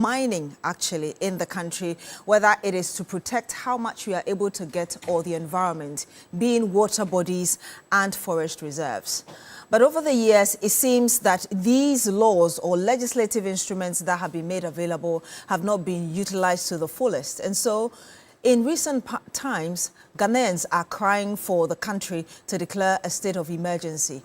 mining actually in the country, whether it is to protect how much we are able to get or the environment, being water bodies and forest reserves. But over the years, it seems that these laws or legislative instruments that have been made available have not been utilized to the fullest. And so in recent times, Ghanaians are crying for the country to declare a state of emergency.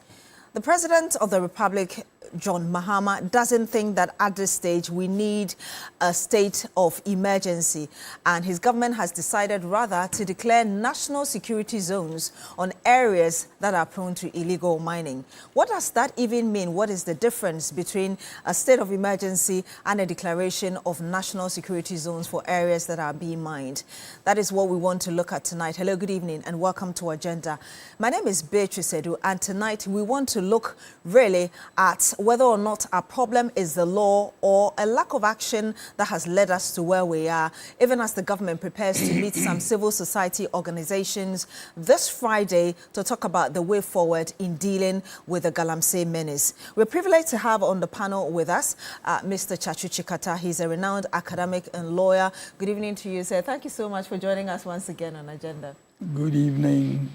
The President of the Republic, John Mahama, doesn't think that at this stage we need a state of emergency, and his government has decided rather to declare national security zones on areas that are prone to illegal mining. What does that even mean? What is the difference between a state of emergency and a declaration of national security zones for areas that are being mined? That is what we want to look at tonight. Hello, good evening, and welcome to Agenda. My name is Beatrice Adu, and tonight we want to look really at whether or not our problem is the law or a lack of action that has led us to where we are, even as the government prepares to meet some civil society organizations this Friday to talk about the way forward in dealing with the Galamsey menace. We're privileged to have on the panel with us Mr. Chachu Chikata. He's a renowned academic and lawyer. Good evening to you, sir. Thank you so much for joining us once again on Agenda. Good evening.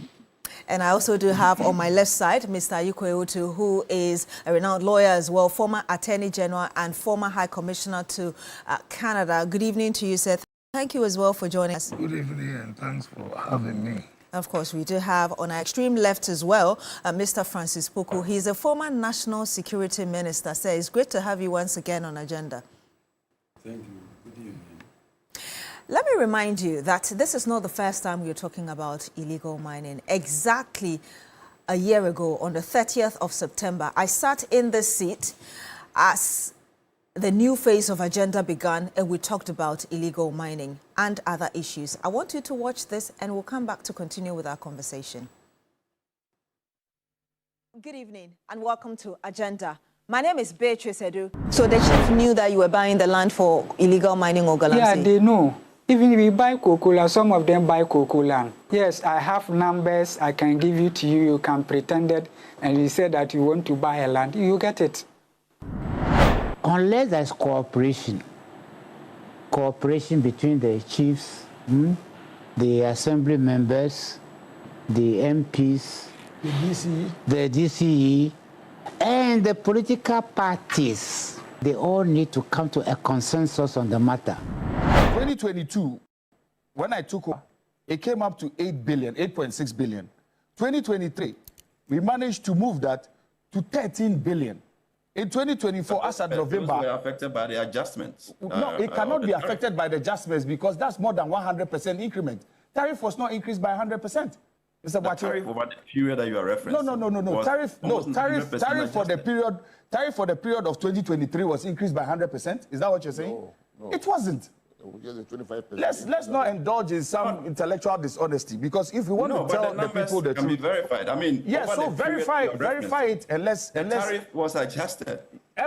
And I also do have on my left side Mr. Beatrice Adu, who is a renowned lawyer as well, former Attorney General and former High Commissioner to Canada. Good evening to you, sir. Thank you as well for joining us. Good evening, and thanks for having me. Of course, we do have on our extreme left as well, Mr. Francis Poku. He's a former National Security Minister. Sir, it's great to have you once again on Agenda. Thank you. Good evening. Let me remind you that this is not the first time we're talking about illegal mining. Exactly a year ago, on the 30th of September, I sat in this seat as the new phase of Agenda began, and we talked about illegal mining and other issues. I want you to watch this, and we'll come back to continue with our conversation. Good evening, and welcome to Agenda. My name is Beatrice Adu. So the chief knew that you were buying the land for illegal mining or Galamsey? Yeah, they know. Even if we buy cocoa, some of them buy cocoa land. Yes, I have numbers I can give you to you. You can pretend it, and you say that you want to buy a land, you get it. Unless there's cooperation between the chiefs, the assembly members, the MPs, the DCE, and the political parties, they all need to come to a consensus on the matter. 2022, when I took over, it came up to 8 billion, 8.6 billion. 2023, we managed to move that to 13 billion. In 2024, as of November... Those were affected by the adjustments. No, it cannot be affected by the adjustments because that's more than 100% increment. Tariff was not increased by 100%. Mr. The tariff over the period that you are referencing. No. Tariff for the period of 2023 was increased by 100%. Is that what you're saying? No. It wasn't. Let's not indulge in some intellectual dishonesty, because if we want to tell the people the truth, can be verified. I mean, yes, so verify it, unless the tariff was adjusted.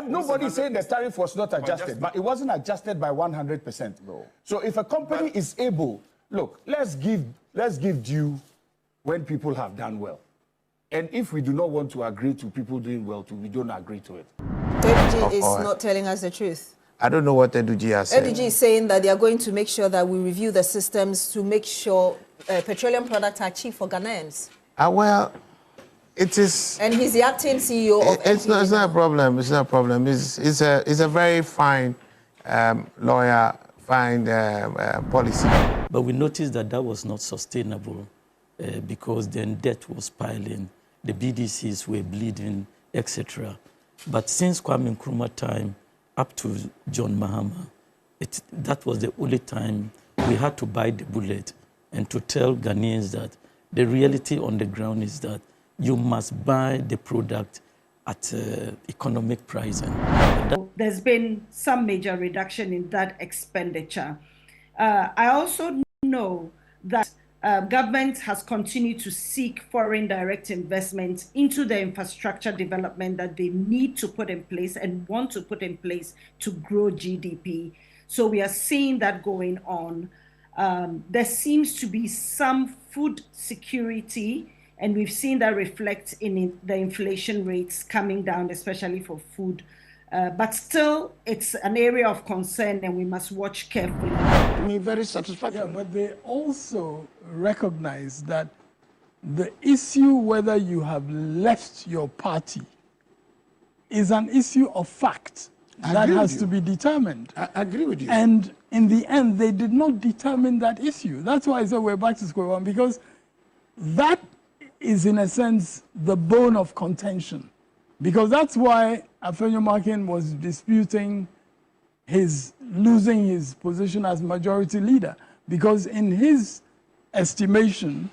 Nobody's saying the tariff was not adjusted, but it wasn't adjusted by 100%. No. So if a company is able, look, let's give due when people have done well, and if we do not want to agree to people doing well, we don't agree to it. ADG is not telling us the truth. I don't know what Eduji has said. ADG is saying that they are going to make sure that we review the systems to make sure petroleum products are cheap for Ghanaians. Well, it is... And he's the acting CEO of... It's not a problem. It's not a problem. It's a very fine lawyer, fine policy. But we noticed that was not sustainable because then debt was piling, the BDCs were bleeding, etc. But since Kwame Nkrumah time, up to John Mahama, that was the only time we had to bite the bullet and to tell Ghanaians that the reality on the ground is that you must buy the product at economic pricing. There's been some major reduction in that expenditure. I also know that government has continued to seek foreign direct investment into the infrastructure development that they need to put in place and want to put in place to grow GDP. So we are seeing that going on. There seems to be some food security, and we've seen that reflect in the inflation rates coming down, especially for food But still, it's an area of concern and we must watch carefully. To me, very satisfactory. Yeah, but they also recognize that the issue whether you have left your party is an issue of fact that has to be determined. I agree with you. And in the end, they did not determine that issue. That's why I said we're back to square one, because that is, in a sense, the bone of contention. Because that's why Afenyo Makin was disputing losing his position as majority leader. Because in his estimation,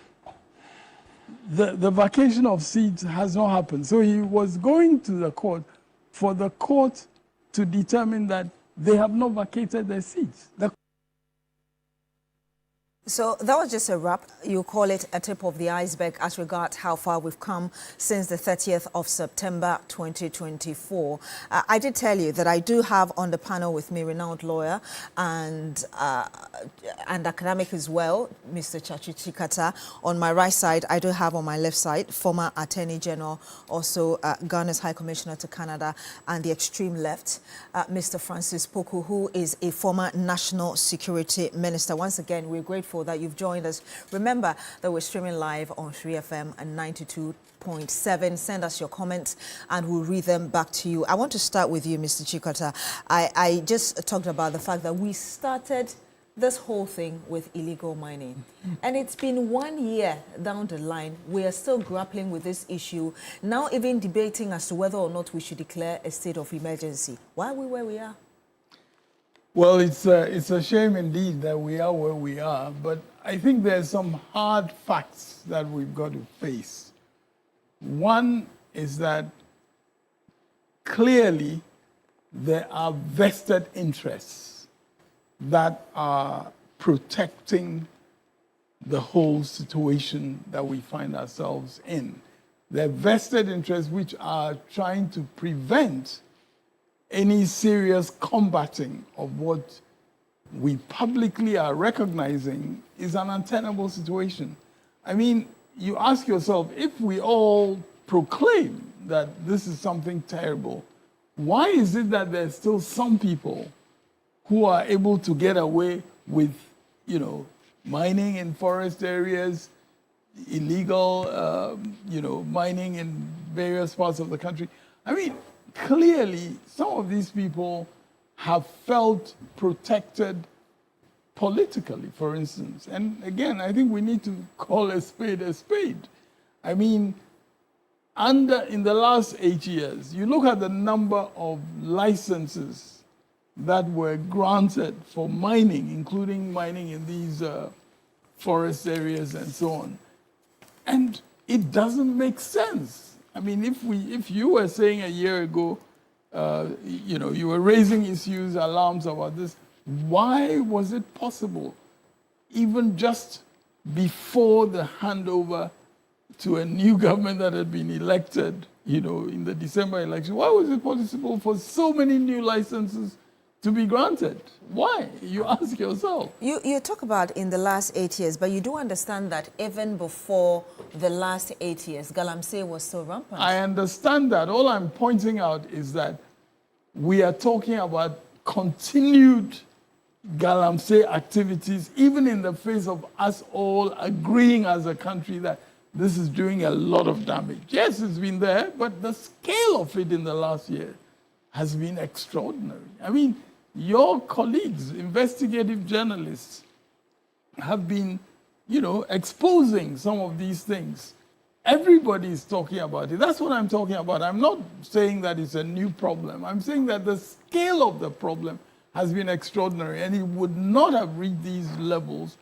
the vacation of seats has not happened. So he was going to the court for the court to determine that they have not vacated their seats. So that was just a wrap. You call it a tip of the iceberg as regards how far we've come since the 30th of September 2024. I did tell you that I do have on the panel with me renowned lawyer and academic as well, Mr. Chachi Chikata. On my right side, I do have on my left side, former Attorney General, also Ghana's High Commissioner to Canada, and the extreme left, Mr. Francis Poku, who is a former National Security Minister. Once again, we're grateful that you've joined us. Remember that we're streaming live on 3FM and 92.7. Send us your comments and we'll read them back to you. I want to start with you, Mr. Chikata. I just talked about the fact that we started this whole thing with illegal mining. And it's been 1 year down the line. We are still grappling with this issue, now even debating as to whether or not we should declare a state of emergency. Why are we where we are? Well, it's a shame indeed that we are where we are, but I think there's some hard facts that we've got to face. One is that clearly there are vested interests that are protecting the whole situation that we find ourselves in. There are vested interests which are trying to prevent any serious combating of what we publicly are recognizing is an untenable situation. I mean, you ask yourself, if we all proclaim that this is something terrible, why is it that there's still some people who are able to get away with, mining in forest areas, illegal, mining in various parts of the country? I mean, clearly, some of these people have felt protected politically, for instance. And again, I think we need to call a spade a spade. I mean, in the last 8 years, you look at the number of licenses that were granted for mining, including mining in these forest areas and so on. And it doesn't make sense. I mean, if you were saying a year ago, you were raising issues, alarms about this, why was it possible, even just before the handover to a new government that had been elected, in the December election, why was it possible for so many new licenses to be granted? Why? You ask yourself. You talk about in the last 8 years, but you do understand that even before the last 8 years, Galamsey was so rampant. I understand that. All I'm pointing out is that we are talking about continued Galamsey activities, even in the face of us all agreeing as a country that this is doing a lot of damage. Yes, it's been there, but the scale of it in the last year has been extraordinary. I mean, your colleagues, investigative journalists, have been, exposing some of these things. Everybody is talking about it. That's what I'm talking about. I'm not saying that it's a new problem. I'm saying that the scale of the problem has been extraordinary, and it would not have reached these levels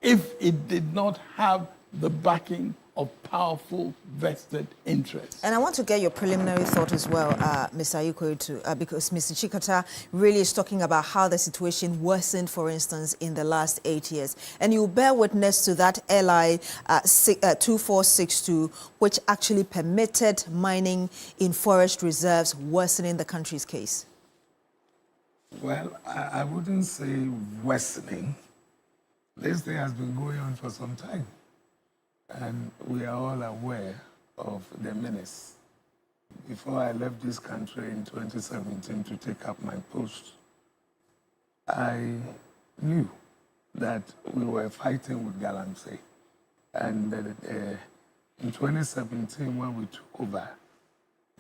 if it did not have the backing of powerful vested interests. And I want to get your preliminary thought as well, Mr. Ayuko, because Mr. Chikata really is talking about how the situation worsened, for instance, in the last 8 years. And you bear witness to that LI 2462, which actually permitted mining in forest reserves, worsening the country's case. Well, I wouldn't say worsening. This thing has been going on for some time. And we are all aware of the menace before I left this country in 2017 to take up my post, I knew that we were fighting with Galamsey. And in 2017, when we took over,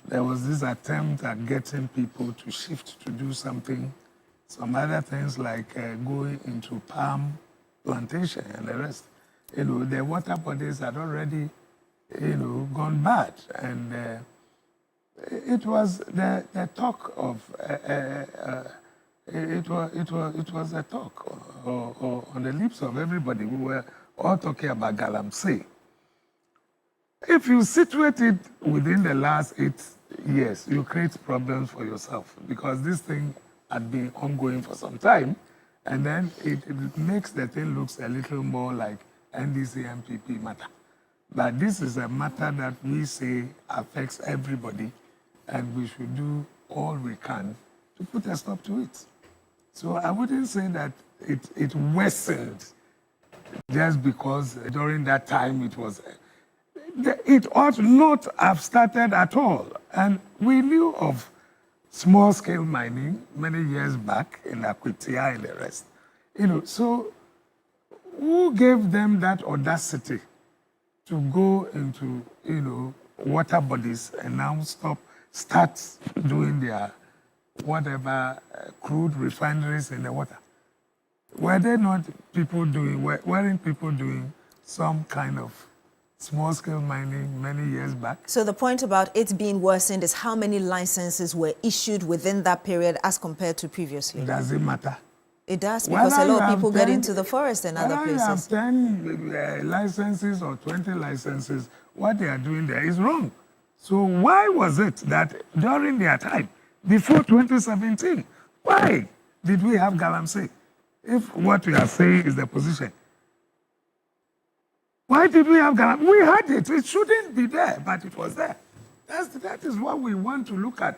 there was this attempt at getting people to shift to do something, some other things like going into palm plantation and the rest. You know, the water bodies had already, you know, gone bad. And it was the talk of, it was a talk on the lips of everybody. We were all talking about Galamsey. If you situate it within the last 8 years, you create problems for yourself because this thing had been ongoing for some time, and then it makes the thing looks a little more like NDC MPP matter. But this is a matter that we say affects everybody, and we should do all we can to put a stop to it. So I wouldn't say that it worsened just because during that time it was. It ought not have started at all. And we knew of small-scale mining many years back in Akwitia and the rest. You know, so who gave them that audacity to go into, you know, water bodies and now start doing their whatever crude refineries in the water? Were they not people doing, weren't people doing some kind of small-scale mining many years back? So the point about it being worsened is how many licenses were issued within that period as compared to previously? Does it matter? It does, because a lot of people get into the forest and other places. Whether you have 10 licenses or 20 licenses, what they are doing there is wrong. So why was it that during their time, before 2017, why did we have Galamsey? If what we are saying is the position, why did we have Galamsey? We had it. It shouldn't be there, but it was there. That is what we want to look at.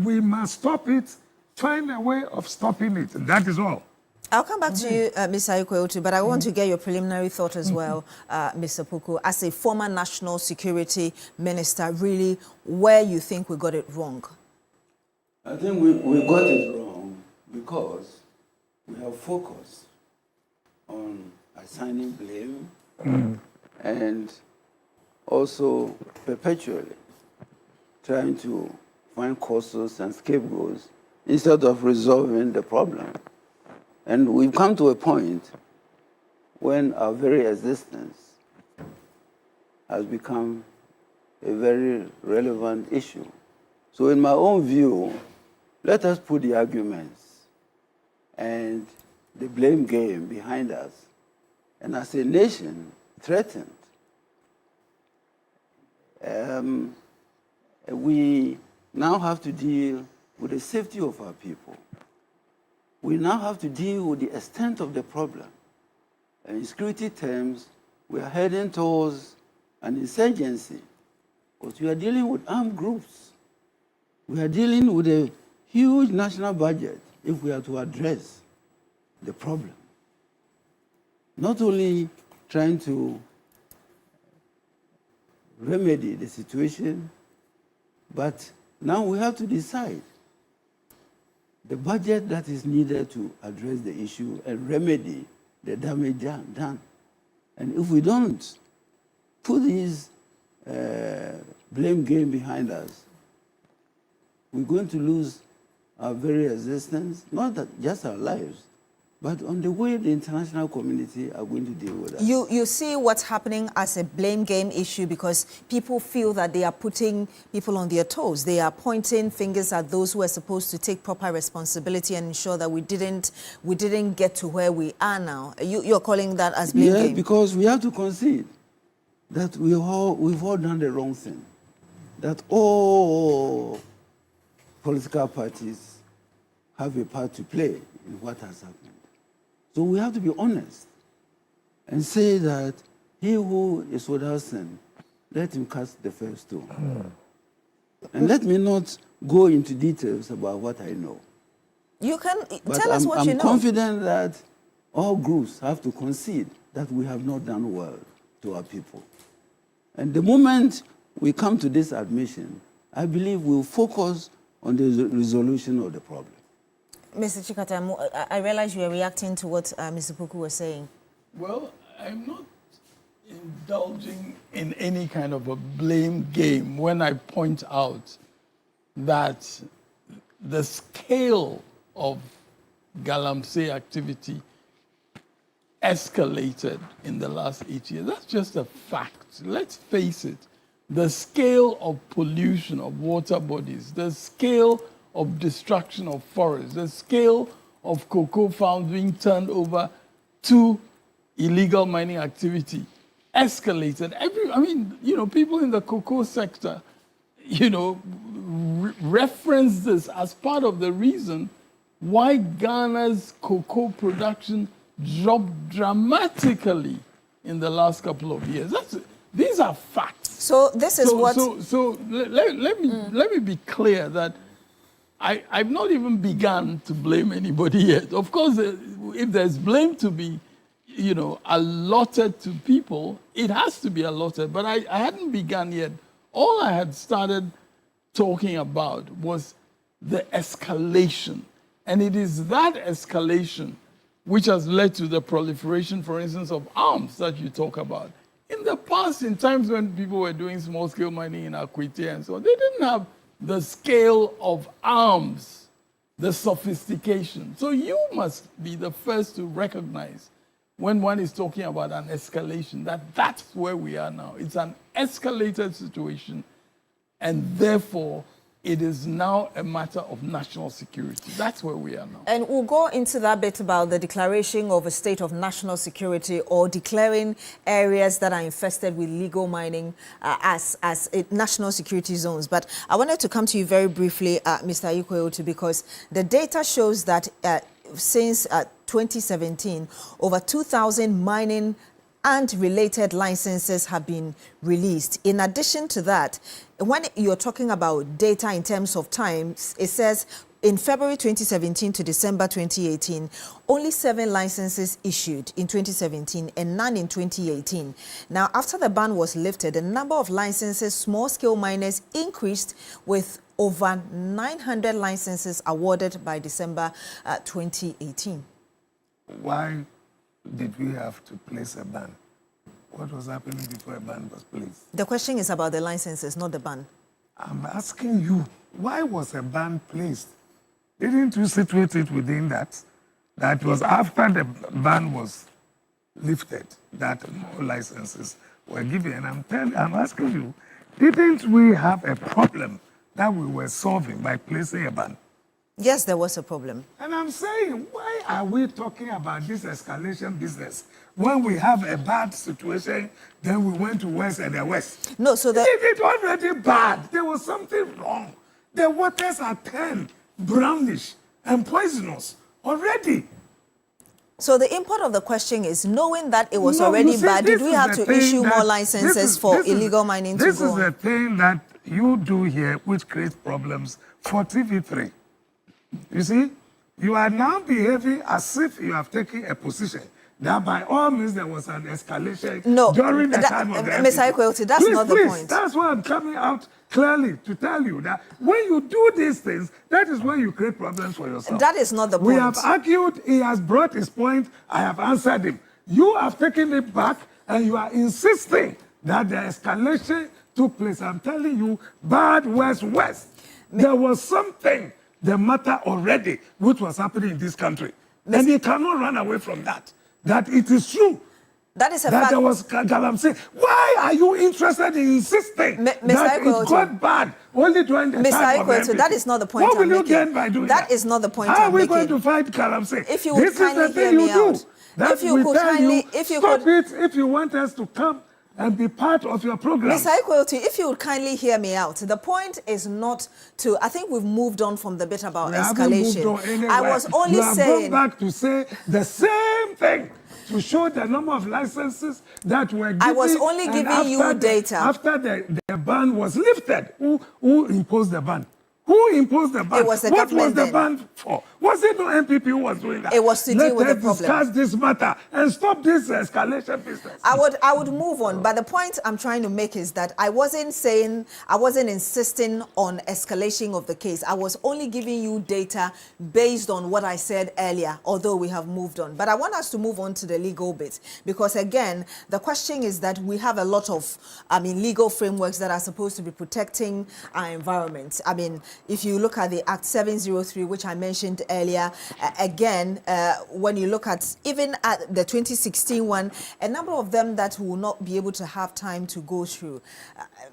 We must stop it, find a way of stopping it. That is all. I'll come back to you, Ms. Ayikwe-Otu, but I want to get your preliminary thought as well, Mr. Puku. As a former national security minister, really, where you think we got it wrong? I think we got it wrong because we have focused on assigning blame and also perpetually trying to find causes and scapegoats instead of resolving the problem. And we've come to a point when our very existence has become a very relevant issue. So in my own view, let us put the arguments and the blame game behind us. And as a nation threatened, we now have to deal with the safety of our people. We now have to deal with the extent of the problem. And in security terms, we are heading towards an insurgency because we are dealing with armed groups. We are dealing with a huge national budget if we are to address the problem. Not only trying to remedy the situation, but now we have to decide the budget that is needed to address the issue and remedy the damage done. And if we don't put this blame game behind us, we're going to lose our very existence, not just our lives, but on the way the international community are going to deal with us. You see what's happening as a blame game issue because people feel that they are putting people on their toes. They are pointing fingers at those who are supposed to take proper responsibility and ensure that we didn't get to where we are now. You're calling that as blame game? Yeah, because we have to concede that we've all done the wrong thing. That all political parties have a part to play in what has happened. So we have to be honest and say that he who is without sin, let him cast the first stone. And let me not go into details about what I know. You can but tell us what you know. I'm confident that all groups have to concede that we have not done well to our people. And the moment we come to this admission, I believe we'll focus on the resolution of the problem. Mr. Chikata, I realize you are reacting to what Mr. Puku was saying. Well, I'm not indulging in any kind of a blame game when I point out that the scale of Galamsey activity escalated in the last 8 years. That's just a fact. Let's face it. The scale of pollution of water bodies, the scale of destruction of forests, the scale of cocoa found being turned over to illegal mining activity escalated. People in the cocoa sector, reference this as part of the reason why Ghana's cocoa production dropped dramatically in the last couple of years. These are facts. So this is let me be clear that I've not even begun to blame anybody yet. Of course, if there's blame to be, allotted to people, it has to be allotted. But I hadn't begun yet. All I had started talking about was the escalation. And it is that escalation which has led to the proliferation, for instance, of arms that you talk about. In the past, in times when people were doing small-scale mining in Akwete and so on, they didn't have the scale of arms, the sophistication. So you must be the first to recognize when one is talking about an escalation, that's where we are now. It's an escalated situation, and therefore, it is now a matter of national security. That's where we are now. And we'll go into that bit about the declaration of a state of national security or declaring areas that are infested with illegal mining as national security zones. But I wanted to come to you very briefly, Mr. Adu, because the data shows that since 2017, over 2,000 mining and related licenses have been released. In addition to that, when you're talking about data in terms of times, it says in February 2017 to December 2018, only 7 licenses issued in 2017 and none in 2018. Now, after the ban was lifted, the number of licenses small-scale miners increased with over 900 licenses awarded by December 2018. Why did we have to place a ban? What was happening before a ban was placed? The question is about the licenses, not the ban. I'm asking you, why was a ban placed? Didn't you situate it within that? That was after the ban was lifted, that more licenses were given. I'm asking you, didn't we have a problem that we were solving by placing a ban? Yes, there was a problem. And I'm saying, why are we talking about this escalation business? When we have a bad situation, then we went to West and the West. No, so that... It's already bad. There was something wrong. The waters are turned brownish and poisonous already. So the import of the question is, knowing that it was already bad, did we have to issue more licenses for illegal mining to go on? This is the thing that you do here, which creates problems for TV3. You see, you are now behaving as if you have taken a position that by all means there was an escalation during the time of the Mr. Adu, that's not the point. That's why I'm coming out clearly to tell you that when you do these things, that is when you create problems for yourself. That is not the point. We have argued, he has brought his point, I have answered him. You have taken it back and you are insisting that the escalation took place. I'm telling you, bad West. There was something the matter already which was happening in this country. And you cannot run away from that. That it is true. That is a that fact. There was Galamsey. Why are you interested in insisting that it got bad only during the time of MPC? That is not the point What will I'm you making. gain by doing that? That is not the point How I'm making. How are we going to fight Galamsey? If you would kindly hear me out. If you could kindly, stop it if you want us to come and be part of your program. Mr. Adu, if you would kindly hear me out, the point is not to, I think we've moved on from the bit about escalation. I was only saying... You have gone back to say the same thing, to show the number of licenses that were given. I was only giving you data. After the ban was lifted, who imposed the ban? Who imposed the ban? It was the government. What was the ban for? Was it no MPP who was doing that? It was to deal with the problem. Let us discuss this matter and stop this escalation business. I would move on, but the point I'm trying to make is that I wasn't insisting on escalation of the case. I was only giving you data based on what I said earlier, although we have moved on. But I want us to move on to the legal bit, because again, the question is that we have a lot of, legal frameworks that are supposed to be protecting our environment. If you look at the Act 703, which I mentioned earlier, when you look at even at the 2016 one, a number of them that will not be able to have time to go through.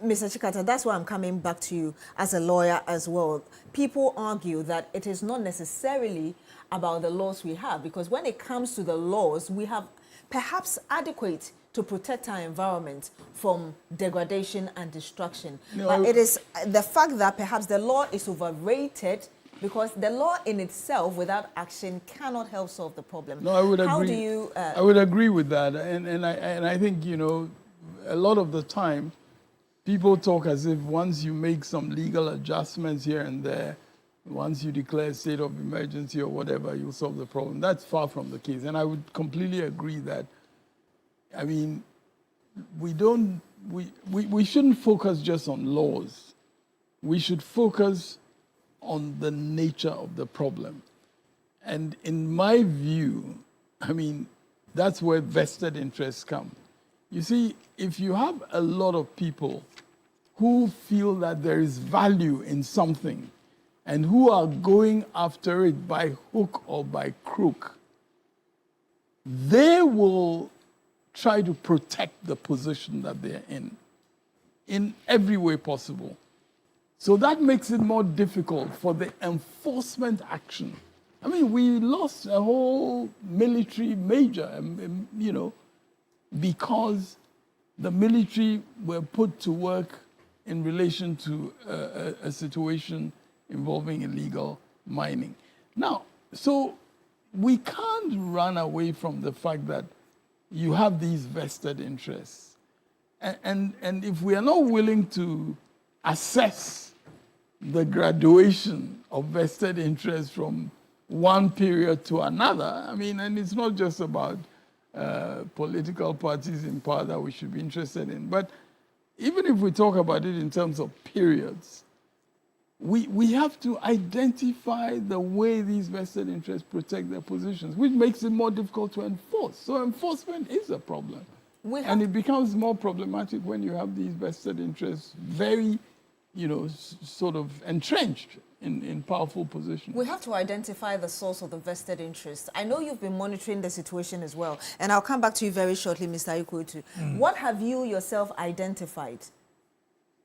Mr. Chikata, that's why I'm coming back to you as a lawyer as well. People argue that it is not necessarily about the laws we have, because when it comes to the laws, we have perhaps adequate to protect our environment from degradation and destruction. But it is the fact that perhaps the law is overrated, because the law in itself, without action, cannot help solve the problem. No, I would agree. How do you... I would agree with that. And I think, a lot of the time, people talk as if once you make some legal adjustments here and there, once you declare a state of emergency or whatever, you'll solve the problem. That's far from the case. And I would completely agree that, we shouldn't focus just on laws. We should focus on the nature of the problem. And in my view, that's where vested interests come. You see, if you have a lot of people who feel that there is value in something and who are going after it by hook or by crook, they will try to protect the position that they're in every way possible. So that makes it more difficult for the enforcement action. We lost a whole military major, because the military were put to work in relation to a situation involving illegal mining. Now, so we can't run away from the fact that you have these vested interests. And if we are not willing to assess the graduation of vested interest from one period to another, and it's not just about political parties in power that we should be interested in, but even if we talk about it in terms of periods, we have to identify the way these vested interests protect their positions, which makes it more difficult to enforce. So enforcement is a problem. And it becomes more problematic when you have these vested interests very, sort of entrenched in powerful positions. We have to identify the source of the vested interest. I know you've been monitoring the situation as well, and I'll come back to you very shortly, Mr. Ikotu. What have you yourself identified,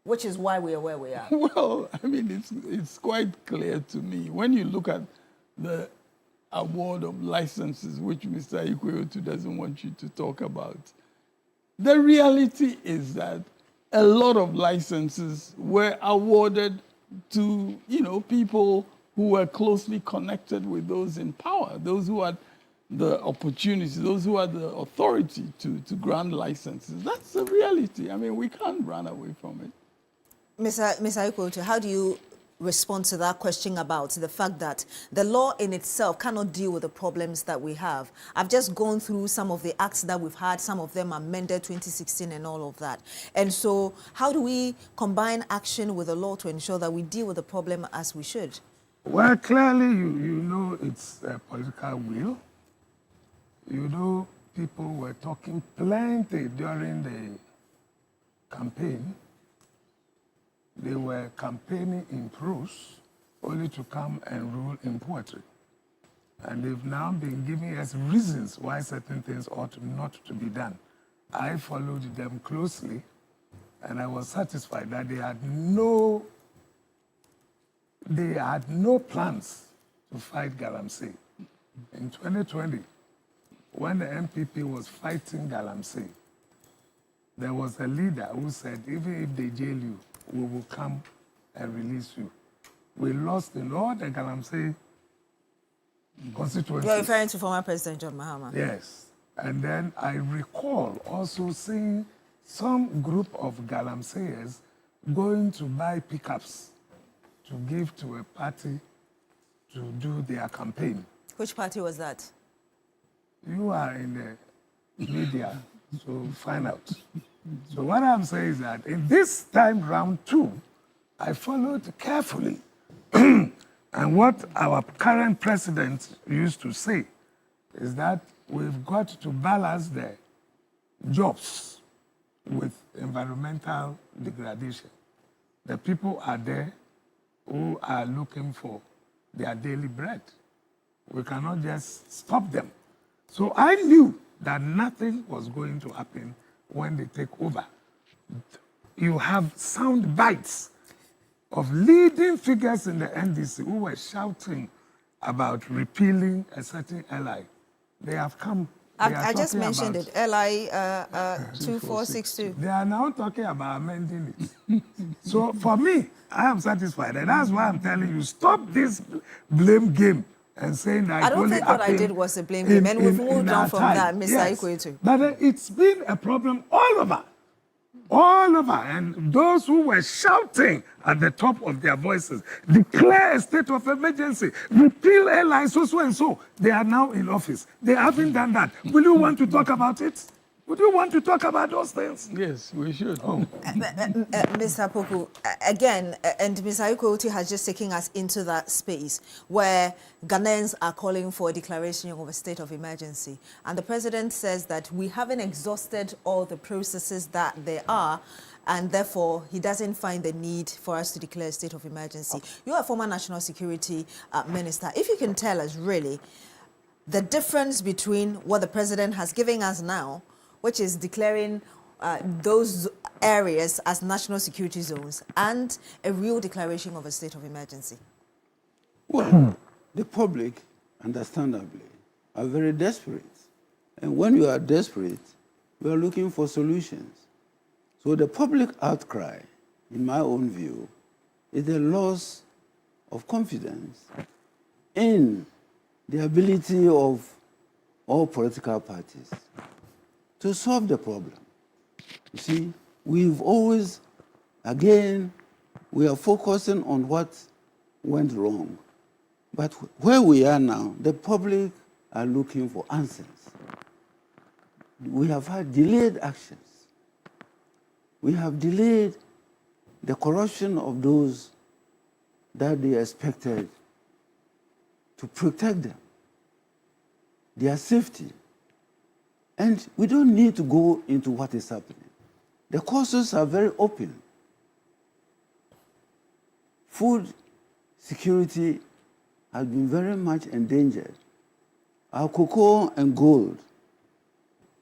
which is why we are where we are? Well, it's quite clear to me. When you look at the award of licenses, which Mr. Ikotu doesn't want you to talk about, the reality is that a lot of licenses were awarded to, people who were closely connected with those in power, those who had the opportunity, those who had the authority to grant licenses. That's the reality. We can't run away from it. Mr. Ikotu, how do you respond to that question about the fact that the law in itself cannot deal with the problems that we have? I've just gone through some of the acts that we've had. Some of them amended 2016 and all of that. And so how do we combine action with the law to ensure that we deal with the problem as we should? Well, clearly, it's a political will. People were talking plenty during the campaign. They were campaigning in prose only to come and rule in poetry. And they've now been giving us reasons why certain things ought not to be done. I followed them closely, and I was satisfied that they had no plans to fight Galamsey. In 2020, when the MPP was fighting Galamsey, there was a leader who said, even if they jail you, we will come and release you. We lost in all the Galamsey constituencies. You're referring to former President John Mahama? Yes. And then I recall also seeing some group of Galamseyers going to buy pickups to give to a party to do their campaign. Which party was that? You are in the media, so find out. So what I'm saying is that in this time round two, I followed carefully. And what our current president used to say is that we've got to balance the jobs with environmental degradation. The people are there who are looking for their daily bread. We cannot just stop them. So I knew that nothing was going to happen when they take over. You have sound bites of leading figures in the NDC who were shouting about repealing a certain LI. They have come. I just mentioned it, LI 2462. They are now talking about amending it. So for me, I am satisfied. And that's why I'm telling you, stop this blame game and saying that I don't think what I did was a blame game. And we've moved on from that, Mr. Ikwetu. But it's been a problem all over. All over. And those who were shouting at the top of their voices, declare a state of emergency, repeal LI, so and so, they are now in office. They haven't done that. Will you want to talk about it? Would you want to talk about those things? Yes, we should. Mr. Poku, again, and Mr. Ikwetu has just taken us into that space where Ghanaians are calling for a declaration of a state of emergency. And the president says that we haven't exhausted all the processes that there are, and therefore he doesn't find the need for us to declare a state of emergency. You're a former national security minister. If you can tell us really the difference between what the president has given us now, which is declaring those areas as national security zones, and a real declaration of a state of emergency? Well, the public, understandably, are very desperate. And when you are desperate, you are looking for solutions. So the public outcry, in my own view, is the loss of confidence in the ability of all political parties to solve the problem. You see, we've always, again, we are focusing on what went wrong. But where we are now, the public are looking for answers. We have had delayed actions. We have delayed the corruption of those that they expected to protect them, their safety. And we don't need to go into what is happening. The causes are very open. Food security has been very much endangered. Our cocoa and gold,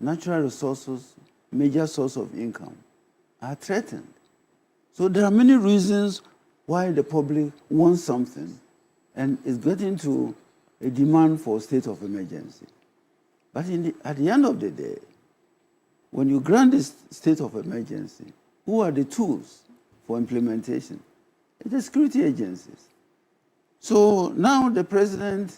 natural resources, major source of income, are threatened. So there are many reasons why the public wants something and is getting to a demand for a state of emergency. But at the end of the day, when you grant this state of emergency, who are the tools for implementation? It's the security agencies. So now the president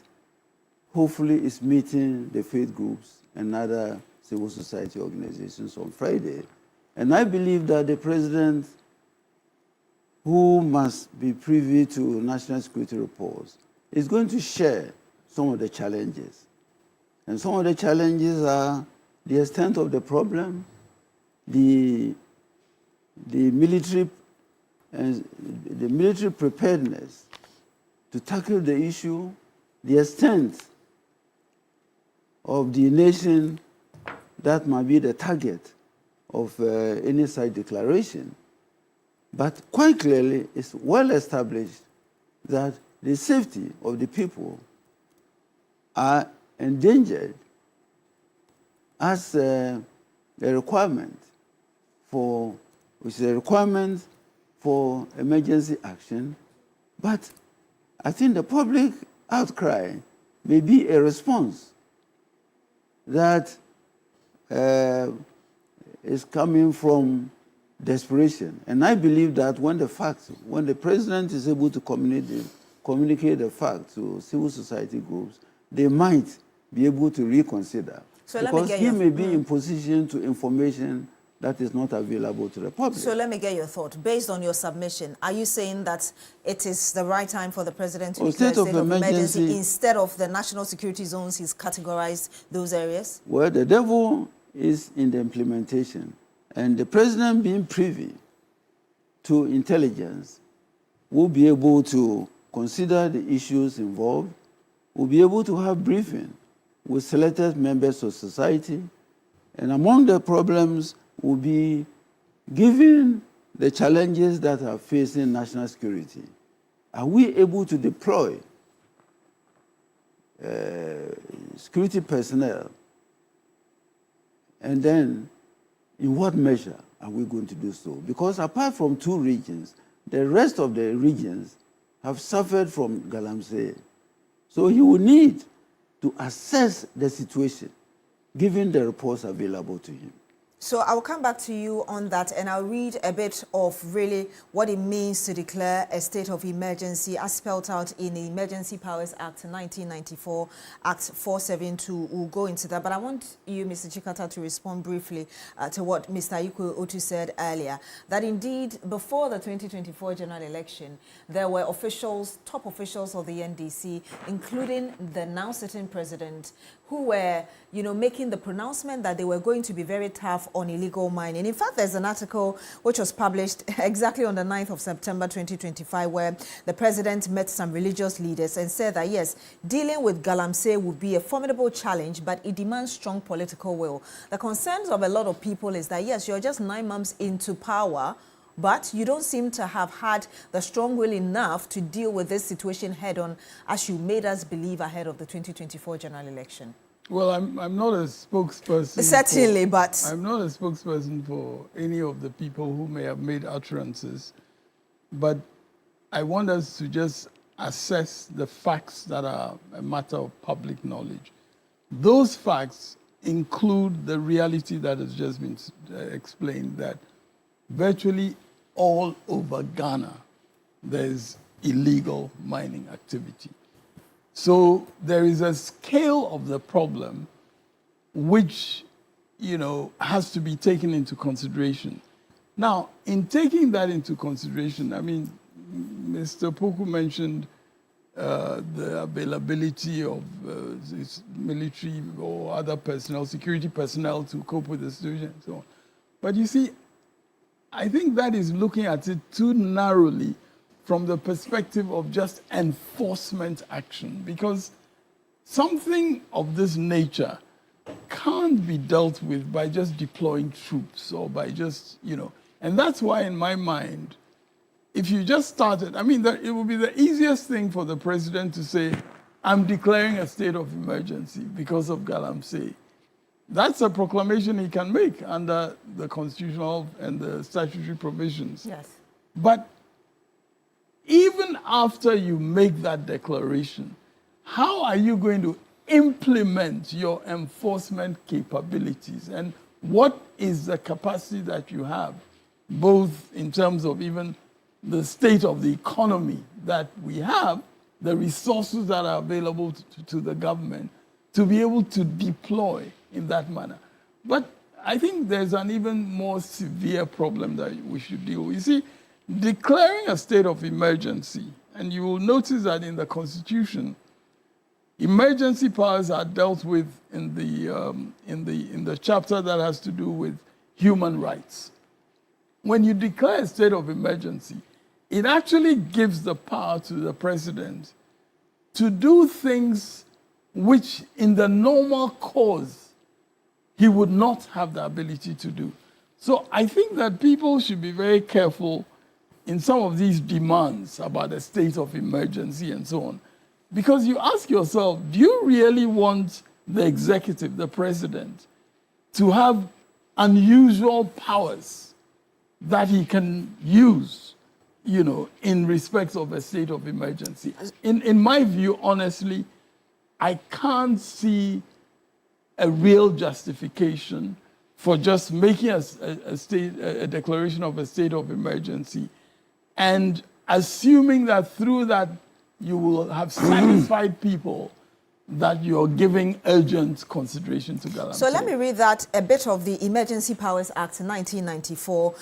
hopefully is meeting the faith groups and other civil society organizations on Friday. And I believe that the president, who must be privy to national security reports, is going to share some of the challenges. And some of the challenges are the extent of the problem, the military preparedness to tackle the issue, the extent of the nation that might be the target of any such declaration. But quite clearly, it's well established that the safety of the people are endangered as a requirement for, which is a requirement for emergency action. But I think the public outcry may be a response that is coming from desperation. And I believe that when the president is able to communicate the fact to civil society groups, they might be able to reconsider. So because he may be in position to information that is not available to the public. So let me get your thought. Based on your submission, are you saying that it is the right time for the president to declare state of emergency instead of the national security zones he's categorized those areas? Well, the devil is in the implementation. And the president being privy to intelligence will be able to consider the issues involved, will be able to have briefing with selected members of society, and among the problems will be given the challenges that are facing national security. Are we able to deploy security personnel? And then, in what measure are we going to do so? Because apart from 2 regions, the rest of the regions have suffered from Galamsey. So he will need to assess the situation, given the reports available to him. So I will come back to you on that, and I'll read a bit of really what it means to declare a state of emergency as spelled out in the Emergency Powers Act 1994, Act 472. We'll go into that, but I want you, Mr. Chikata, to respond briefly to what Mr. Adu said earlier, that indeed before the 2024 general election, there were officials, top officials of the NDC, including the now sitting president, who were, making the pronouncement that they were going to be very tough on illegal mining. In fact, there's an article which was published exactly on the 9th of September 2025, where the president met some religious leaders and said that, yes, dealing with Galamsey would be a formidable challenge, but it demands strong political will. The concerns of a lot of people is that, yes, you're just 9 months into power, but you don't seem to have had the strong will enough to deal with this situation head on, as you made us believe ahead of the 2024 general election. Well, I'm not a spokesperson. Certainly, but I'm not a spokesperson for any of the people who may have made utterances. But I want us to just assess the facts that are a matter of public knowledge. Those facts include the reality that has just been explained, that virtually all over Ghana, there's illegal mining activity. So there is a scale of the problem which, has to be taken into consideration. Now, in taking that into consideration, I mean, Mr. Poku mentioned the availability of military or other personnel, security personnel to cope with the situation and so on. But you see, I think that is looking at it too narrowly from the perspective of just enforcement action, because something of this nature can't be dealt with by just deploying troops or by just, and that's why in my mind, if you just started, I mean, it would be the easiest thing for the president to say, I'm declaring a state of emergency because of Galamsey. That's a proclamation he can make under the constitutional and the statutory provisions. Yes. But even after you make that declaration, how are you going to implement your enforcement capabilities? And what is the capacity that you have, both in terms of even the state of the economy that we have, the resources that are available to the government, to be able to deploy in that manner? But I think there's an even more severe problem that we should deal with. You see, declaring a state of emergency, and you will notice that in the Constitution, emergency powers are dealt with in the chapter that has to do with human rights. When you declare a state of emergency, it actually gives the power to the president to do things which in the normal course he would not have the ability to do. So I think that people should be very careful in some of these demands about a state of emergency and so on. Because you ask yourself, do you really want the executive, the president, to have unusual powers that he can use, in respect of a state of emergency? In my view, honestly, I can't see a real justification for just making a declaration of a state of emergency and assuming that through that you will have satisfied people that you're giving urgent consideration to Galamsey. So let me read that a bit of the Emergency Powers Act 1994,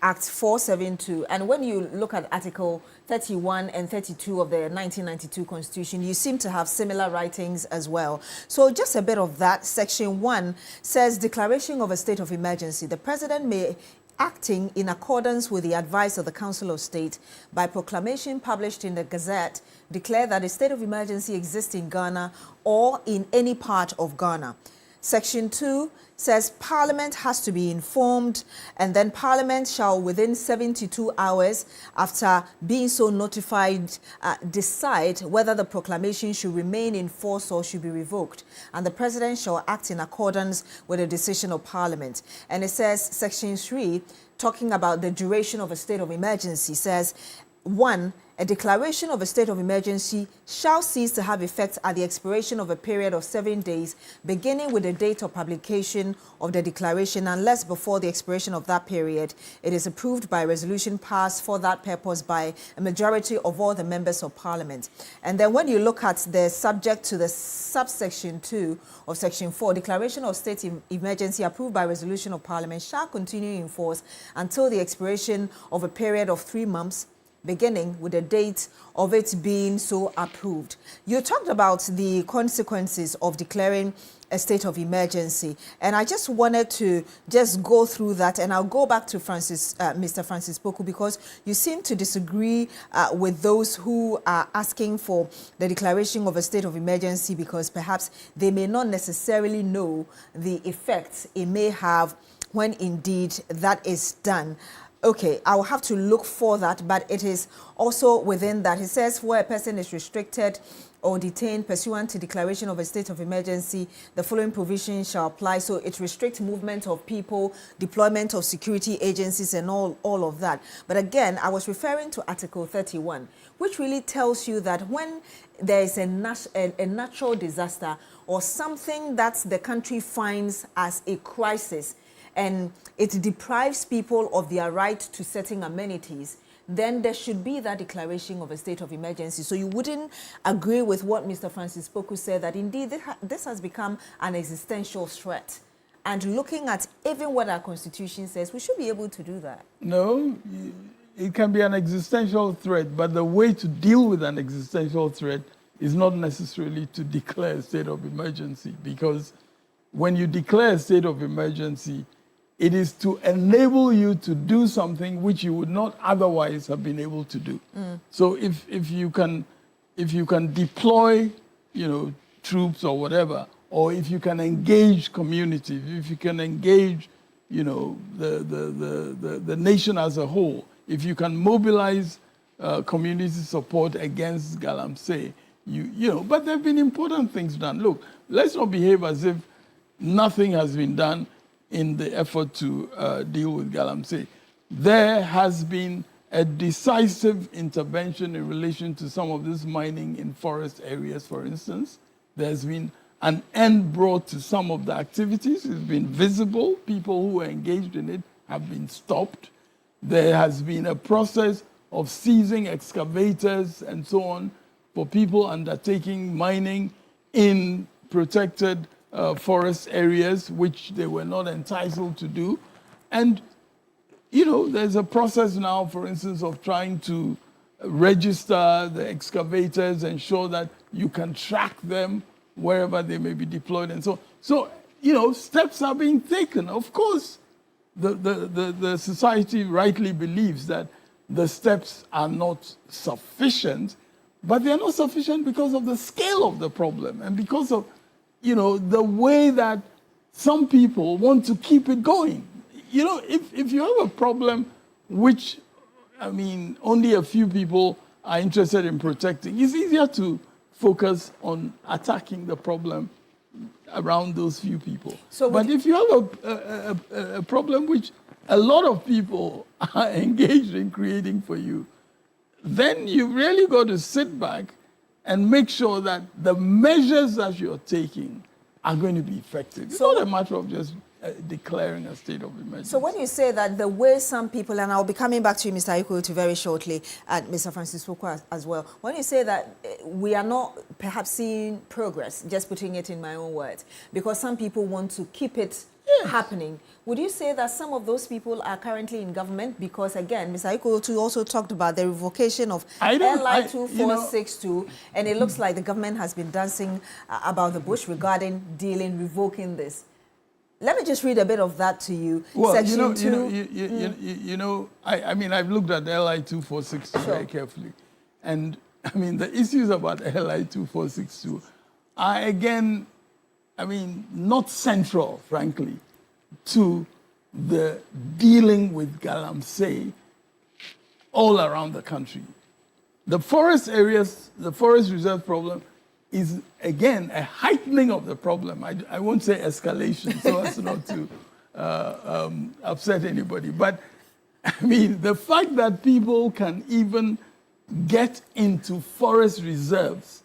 Act 472. And when you look at Article 31 and 32 of the 1992 Constitution, you seem to have similar writings as well. So just a bit of that. Section 1 says, declaration of a state of emergency. The President may, acting in accordance with the advice of the Council of State, by proclamation published in the Gazette, declare that a state of emergency exists in Ghana or in any part of Ghana. Section 2 says Parliament has to be informed, and then Parliament shall, within 72 hours after being so notified, decide whether the proclamation should remain in force or should be revoked. And the President shall act in accordance with the decision of Parliament. And it says, Section 3, talking about the duration of a state of emergency, says, 1. A declaration of a state of emergency shall cease to have effect at the expiration of a period of 7 days, beginning with the date of publication of the declaration, unless before the expiration of that period it is approved by resolution passed for that purpose by a majority of all the members of Parliament. And then when you look at the subject to the subsection 2 of Section 4, declaration of state emergency approved by resolution of Parliament shall continue in force until the expiration of a period of 3 months, beginning with the date of it being so approved. You talked about the consequences of declaring a state of emergency, and I just wanted to just go through that, and I'll go back to Mr. Francis Poku, because you seem to disagree with those who are asking for the declaration of a state of emergency because perhaps they may not necessarily know the effects it may have when indeed that is done. Okay, I will have to look for that, but it is also within that. It says, where a person is restricted or detained pursuant to declaration of a state of emergency, the following provision shall apply. So it restricts movement of people, deployment of security agencies, and all of that. But again, I was referring to Article 31, which really tells you that when there is a natural disaster or something that the country finds as a crisis, and it deprives people of their right to certain amenities, then there should be that declaration of a state of emergency. So you wouldn't agree with what Mr. Francis Poku said, that indeed this has become an existential threat. And looking at even what our Constitution says, we should be able to do that. No, it can be an existential threat, but the way to deal with an existential threat is not necessarily to declare a state of emergency, because when you declare a state of emergency, it is to enable you to do something which you would not otherwise have been able to do. So if you can deploy, troops or whatever, or if you can engage community, if you can engage, the nation as a whole, if you can mobilize community support against Galamsey, but there have been important things done. Look, let's not behave as if nothing has been done in the effort to deal with Galamsey. There has been a decisive intervention in relation to some of this mining in forest areas, for instance. There's been an end brought to some of the activities. It's been visible. People who were engaged in it have been stopped. There has been a process of seizing excavators and so on for people undertaking mining in protected forest areas, which they were not entitled to do. And, there's a process now, for instance, of trying to register the excavators, ensure that you can track them wherever they may be deployed and so on. So, steps are being taken. Of course, the society rightly believes that the steps are not sufficient, but they are not sufficient because of the scale of the problem and because of the way that some people want to keep it going. If you have a problem which, only a few people are interested in protecting, it's easier to focus on attacking the problem around those few people. But if you have a problem which a lot of people are engaged in creating for you, then you really got to sit back and make sure that the measures that you're taking are going to be effective. It's not a matter of just declaring a state of emergency. So when you say that the way some people, and I'll be coming back to you, Mr. Ikotu, very shortly, and Mr. Francis Foucault as well, when you say that we are not perhaps seeing progress, just putting it in my own words, because some people want to keep it happening, would you say that some of those people are currently in government? Because again, Mr. Ikotu also talked about the revocation of LI 2462, and it looks like the government has been dancing about the bush regarding revoking this. Let me just read a bit of that to you. Well, Section I mean, I've looked at LI 2462 very carefully. And I mean, the issues about LI 2462 are, again, I mean, not central, frankly, to the dealing with galamsey all around the country. The forest areas, the forest reserve problem is, again, a heightening of the problem. I won't say escalation so as not to upset anybody. But, I mean, the fact that people can even get into forest reserves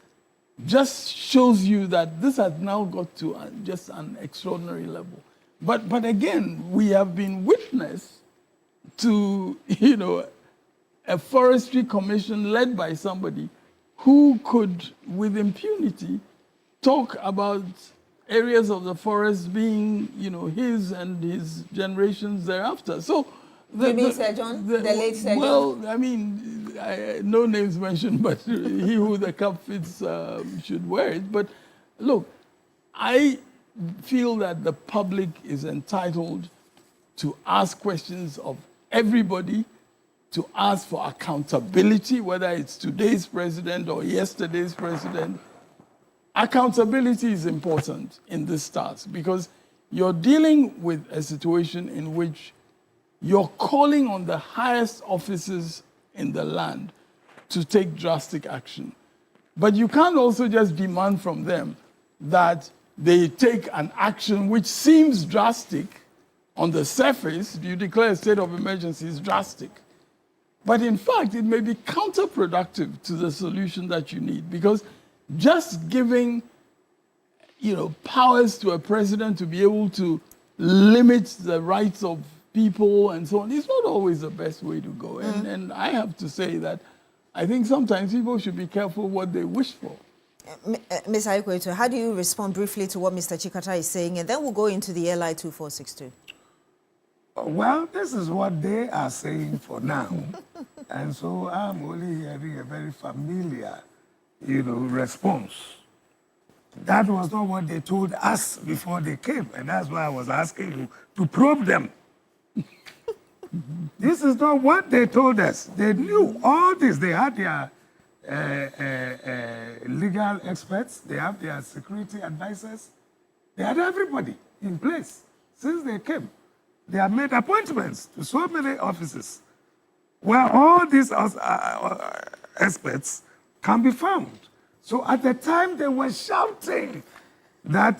just shows you that this has now got to just an extraordinary level. But again, we have been witness to, a forestry commission led by somebody who could, with impunity, talk about areas of the forest being, his and his generations thereafter. So, you mean Sir John, the late Sir John? Well, I mean, no names mentioned, but he who the cup fits should wear it. But look, I feel that the public is entitled to ask questions of everybody, to ask for accountability, whether it's today's president or yesterday's president. Accountability is important in this task because you're dealing with a situation in which you're calling on the highest officers in the land to take drastic action. But you can't also just demand from them that they take an action which seems drastic on the surface. You declare a state of emergency is drastic. But in fact, it may be counterproductive to the solution that you need because just giving, powers to a president to be able to limit the rights of people and so on is not always the best way to go. And I have to say that I think sometimes people should be careful what they wish for. Ms. Ikotu, how do you respond briefly to what Mr. Chikata is saying? And then we'll go into the LI 2462. Well, this is what they are saying for now. And so I'm only hearing a very familiar, response. That was not what they told us before they came. And that's why I was asking you to probe them. This is not what they told us. They knew all this. They had their legal experts. They have their security advisors. They had everybody in place since they came. They have made appointments to so many offices where all these experts can be found. So at the time they were shouting that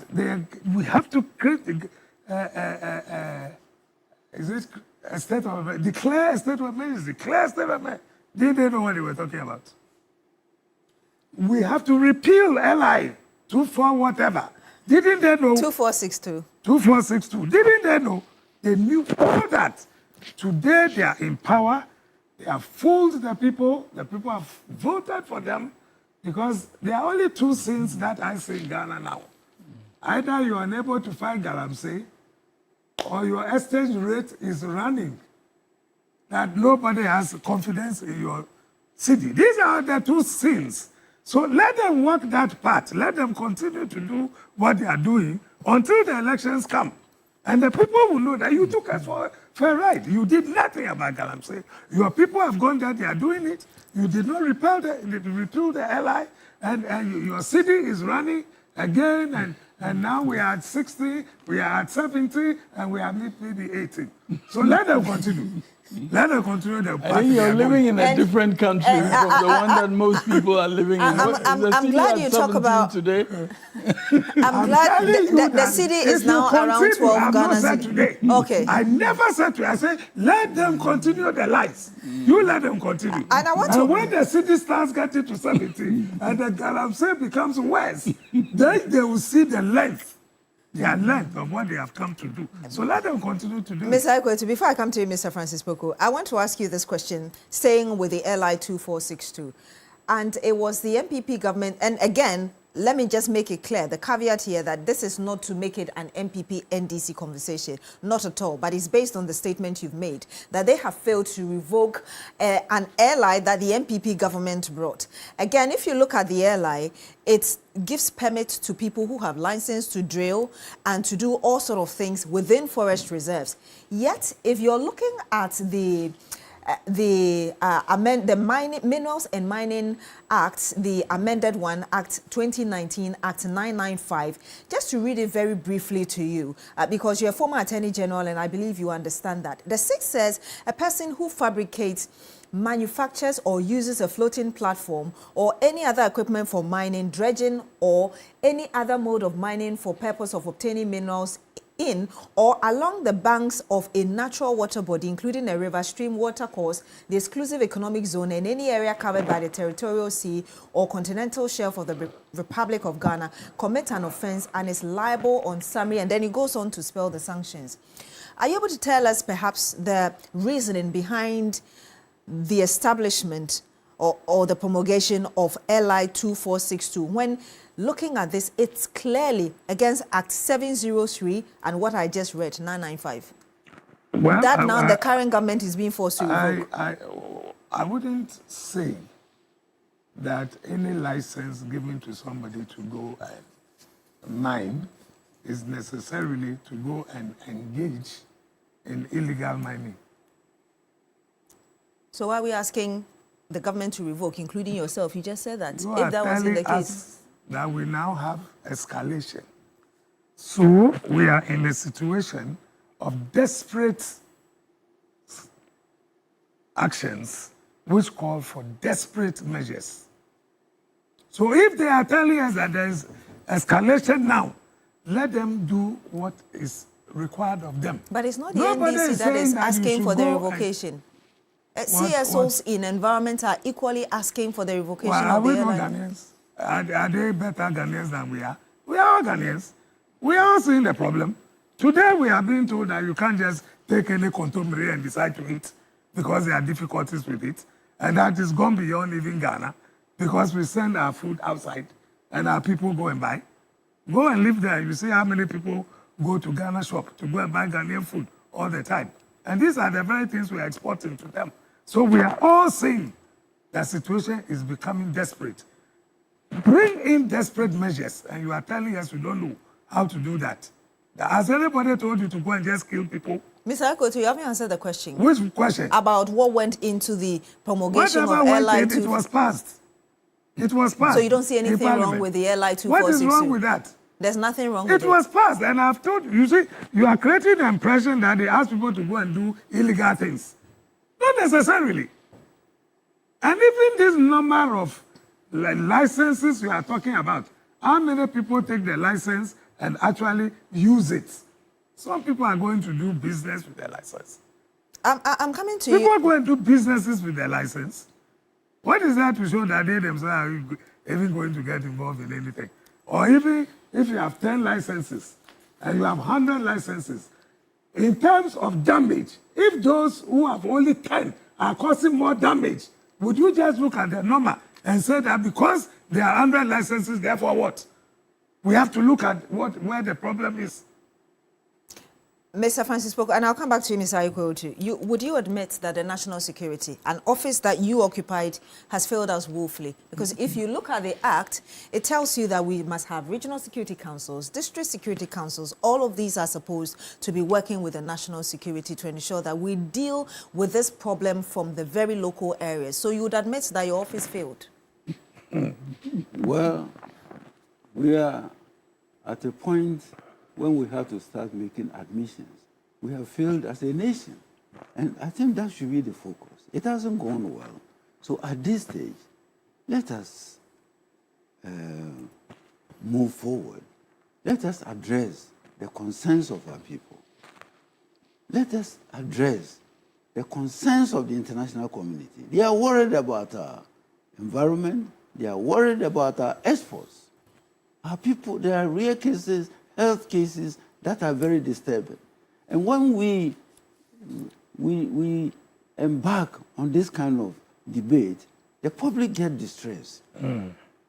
we have to create a state of emergency, declare a state of emergency, declare a state of emergency. Did they know what they were talking about? We have to repeal LI 24 whatever. Didn't they know? 2462. 2462. Didn't they know? They knew all that. Today they are in power. They have fooled the people. The people have voted for them because there are only two sins that I see in Ghana now. Either you are unable to fight galamsey or your exchange rate is running, that nobody has confidence in your city. These are the two sins. So let them walk that path. Let them continue to do what they are doing until the elections come. And the people will know that you took us for a ride. You did nothing about galamsey. Your people have gone there, they are doing it. You did not repeal the LI, and your city is running again, and now we are at 60, we are at 70, and we are maybe 80. So let them continue. Let them continue the path. I think you're living in a different country from the one that most people are living in. I'm glad you talk about today. I'm glad the city is now around 12 Ghana. Today. Okay. I never said to you. I said, let them continue the lies. You let them continue. And when the city starts getting to 70 and the galamsey becomes worse, then they will see the length their length of what they have come to do. So let them continue to do it. Mr. Aikoto, before I come to you, Mr. Francis Poku, I want to ask you this question, staying with the LI 2462. And it was the MPP government, and again, let me just make it clear, the caveat here that this is not to make it an MPP-NDC conversation, not at all, but it's based on the statement you've made, that they have failed to revoke an airline that the MPP government brought. Again, if you look at the airline, it gives permits to people who have license to drill and to do all sort of things within forest reserves. Yet, if you're looking at the Minerals and Mining Act, the amended one, Act 2019, Act 995, just to read it very briefly to you, because you're a former Attorney General and I believe you understand that. The 6 says, a person who fabricates, manufactures or uses a floating platform or any other equipment for mining, dredging, or any other mode of mining for purpose of obtaining minerals in or along the banks of a natural water body, including a river, stream, water course, the exclusive economic zone, and any area covered by the territorial sea or continental shelf of the Republic of Ghana, commit an offense and is liable on summary, and then it goes on to spell the sanctions. Are you able to tell us perhaps the reasoning behind the establishment or the promulgation of LI 2462 when looking at this, it's clearly against Act 703 and what I just read, 995. Well, that now the current government is being forced to revoke. I wouldn't say that any license given to somebody to go and mine is necessarily to go and engage in illegal mining. So why are we asking the government to revoke, including yourself? You just said that. If that wasn't the case. That we now have escalation. So we are in a situation of desperate actions which call for desperate measures. So if they are telling us that there is escalation now, let them do what is required of them. But it's not the NDC that is asking for the revocation. CSOs in environment are equally asking for the revocation of the airline. Are they better Ghanaians than we are? We are all Ghanaians. We are all seeing the problem. Today we are being told that you can't just take any contemporary and decide to eat because there are difficulties with it. And that is gone beyond even Ghana because we send our food outside and our people go and buy. Go and live there. You see how many people go to Ghana shop to go and buy Ghanaian food all the time. And these are the very things we are exporting to them. So we are all seeing that situation is becoming desperate. Bring in desperate measures, and you are telling us you don't know how to do that. Has anybody told you to go and just kill people? Mr. Aikoto, you haven't answered the question. Which question? About what went into the promulgation Whatever of went LI in, it was passed. It was passed. So you don't see anything wrong with the LI 2462? What is wrong with that? There's nothing wrong with it. It was passed, and I've told you, see, you are creating the impression that they ask people to go and do illegal things. Not necessarily. And even this number of licenses you are talking about, how many people take the license and actually use it? Some people are going to do business with their license. I'm coming to you. People go and do businesses with their license. What is that to show that they themselves are even going to get involved in anything? Or even if you have 10 licenses and you have 100 licenses, in terms of damage, if those who have only 10 are causing more damage, would you just look at the number and say that because there are 100 licenses, therefore what? We have to look at where the problem is. Mr. Francis Poku, and I'll come back to you, Mr. Aikoto. Would you admit that the national security, an office that you occupied, has failed us woefully? Because if you look at the Act, it tells you that we must have regional security councils, district security councils. All of these are supposed to be working with the national security to ensure that we deal with this problem from the very local areas. So you would admit that your office failed? Well, we are at a point when we have to start making admissions. We have failed as a nation. And I think that should be the focus. It hasn't gone well. So at this stage, let us move forward. Let us address the concerns of our people. Let us address the concerns of the international community. They are worried about our environment. They are worried about our exports. Our people, there are real cases, health cases that are very disturbing. And when we embark on this kind of debate, the public get distressed.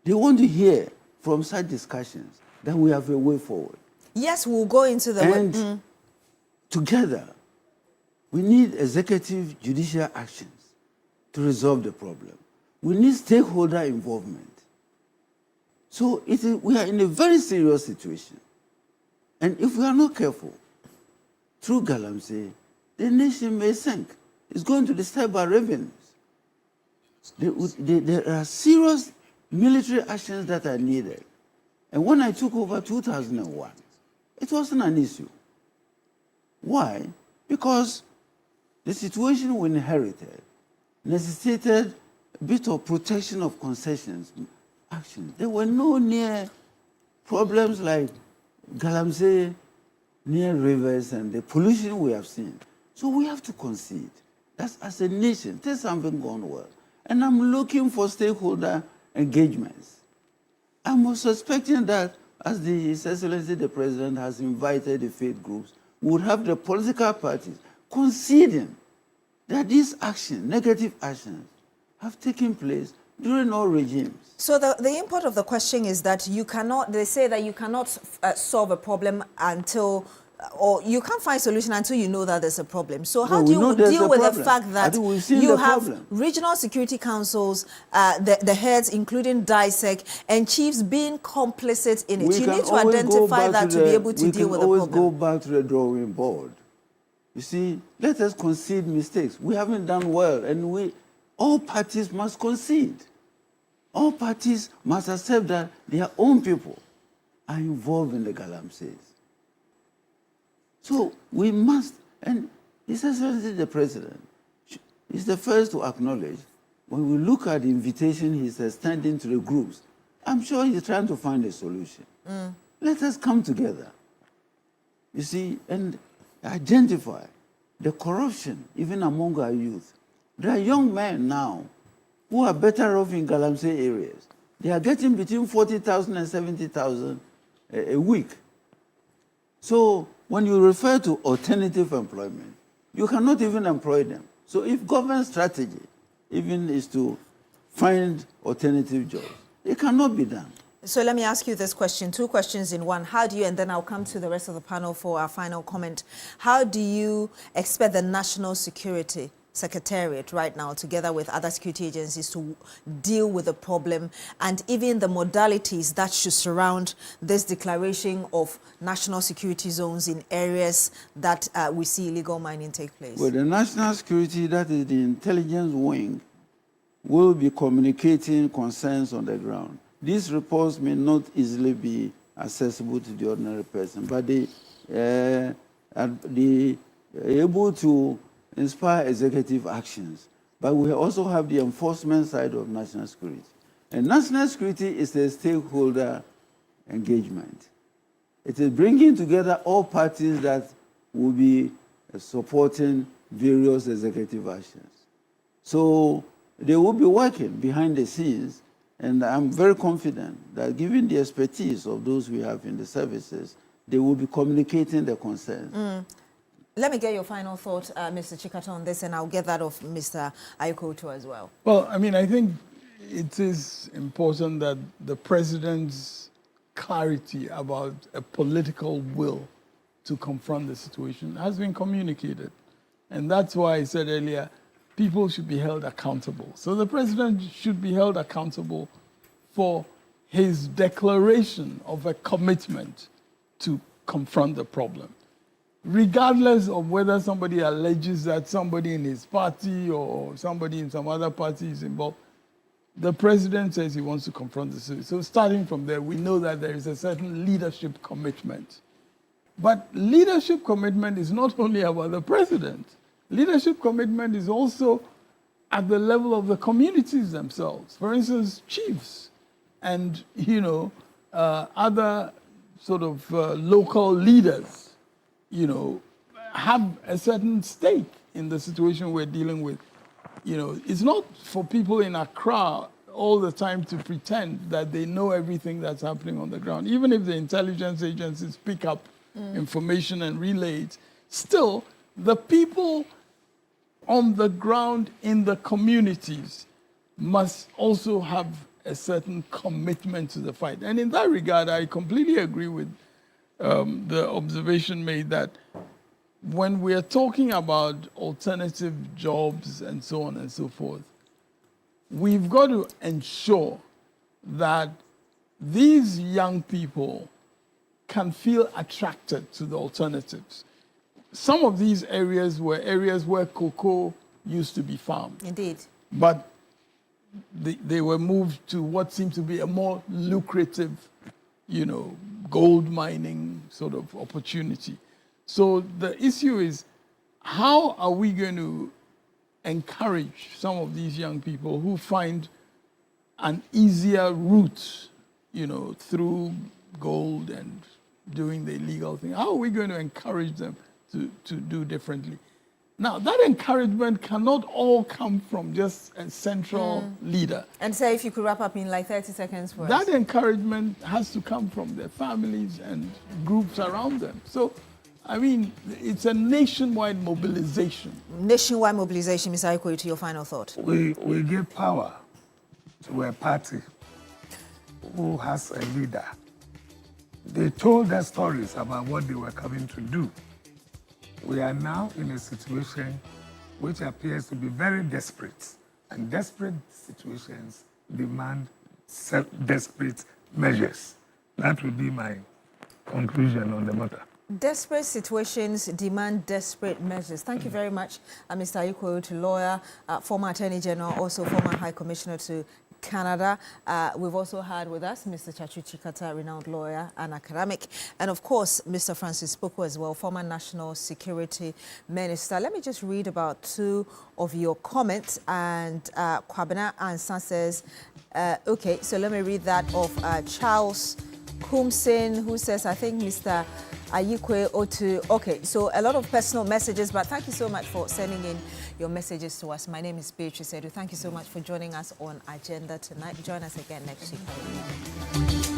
They want to hear from such discussions that we have a way forward. Yes, we'll go into the... And together, we need executive judicial actions to resolve the problem. We need stakeholder involvement. So we are in a very serious situation. And if we are not careful, through Galamsey, the nation may sink. It's going to disturb our revenues. There are serious military actions that are needed. And when I took over 2001, it wasn't an issue. Why? Because the situation we inherited necessitated a bit of protection of concessions action. There were no near problems like Galamsey, near rivers, and the pollution we have seen. So we have to concede. That's as a nation, there's something gone well. And I'm looking for stakeholder engagements. I'm suspecting that, as His Excellency the President has invited the faith groups, we would have the political parties conceding that these actions, negative actions, have taken place during all regimes. So the import of the question is that you cannot, they say that you cannot solve a problem until, or you can't find solution until you know that there's a problem. So how do you deal with the fact that you have regional security councils, the heads, including DISEC, and chiefs being complicit in it? You need to identify that to be able to deal with the problem. We can always go back to the drawing board. You see, let us concede mistakes. We haven't done well, and all parties must concede. All parties must accept that their own people are involved in the Galamseys. So we must, and His Excellency the President is the first to acknowledge, when we look at the invitation he's extending to the groups, I'm sure he's trying to find a solution. Let us come together, you see, and identify the corruption even among our youth. There are young men now who are better off in Galamsey areas. They are getting between 40,000 and 70,000 a week. So when you refer to alternative employment, you cannot even employ them. So if government strategy even is to find alternative jobs, it cannot be done. So let me ask you this question, two questions in one. How do you, and then I'll come to the rest of the panel for our final comment. How do you expect the National Security Secretariat right now, together with other security agencies, to deal with the problem, and even the modalities that should surround this declaration of national security zones in areas that we see illegal mining take place? Well, the national security, that is the intelligence wing, will be communicating concerns on the ground. These reports may not easily be accessible to the ordinary person, but they are able to inspire executive actions. But we also have the enforcement side of national security. And national security is a stakeholder engagement. It is bringing together all parties that will be supporting various executive actions. So they will be working behind the scenes, and I'm very confident that given the expertise of those we have in the services, they will be communicating their concerns. Let me get your final thought, Mr. Chikata, on this, and I'll get that of Mr. Ayokoto as well. Well, I mean, I think it is important that the president's clarity about a political will to confront the situation has been communicated. And that's why I said earlier, people should be held accountable. So the president should be held accountable for his declaration of a commitment to confront the problem, regardless of whether somebody alleges that somebody in his party or somebody in some other party is involved. The president says he wants to confront the situation. So starting from there, we know that there is a certain leadership commitment. But leadership commitment is not only about the president. Leadership commitment is also at the level of the communities themselves. For instance, chiefs and, other sort of local leaders, have a certain stake in the situation we're dealing with. It's not for people in Accra all the time to pretend that they know everything that's happening on the ground. Even if the intelligence agencies pick up information and relay it, still, the people on the ground in the communities must also have a certain commitment to the fight. And in that regard, I completely agree with the observation made that when we are talking about alternative jobs and so on and so forth, we've got to ensure that these young people can feel attracted to the alternatives. Some of these areas were areas where cocoa used to be farmed. Indeed. But they were moved to what seemed to be a more lucrative, gold mining sort of opportunity. So the issue is, how are we going to encourage some of these young people who find an easier route, through gold and doing the illegal thing? How are we going to encourage them to do differently? Now, that encouragement cannot all come from just a central leader. And say, if you could wrap up in like 30 seconds for us. That encouragement has to come from their families and groups around them. So, I mean, it's a nationwide mobilization. Nationwide mobilization, Mr. Aikoyi, to your final thought. We give power to a party who has a leader. They told their stories about what they were coming to do. We are now in a situation which appears to be very desperate, and desperate situations demand desperate measures. That would be my conclusion on the matter. Desperate situations demand desperate measures. Thank you very much, Mr. Aikoyi, lawyer, former Attorney General, also former High Commissioner to Canada. We've also had with us Mr. Chachu Chikata, renowned lawyer and academic, and of course, Mr. Francis Poku as well, former National Security Minister. Let me just read about two of your comments. And Kwabena Ansa says, okay, so let me read that of Charles Kumsin, who says, I think Mr. Aikoyi Otu. Okay, so a lot of personal messages, but thank you so much for sending in your messages to us. My name is Beatrice Adu. Thank you so much for joining us on Agenda tonight. Join us again next week.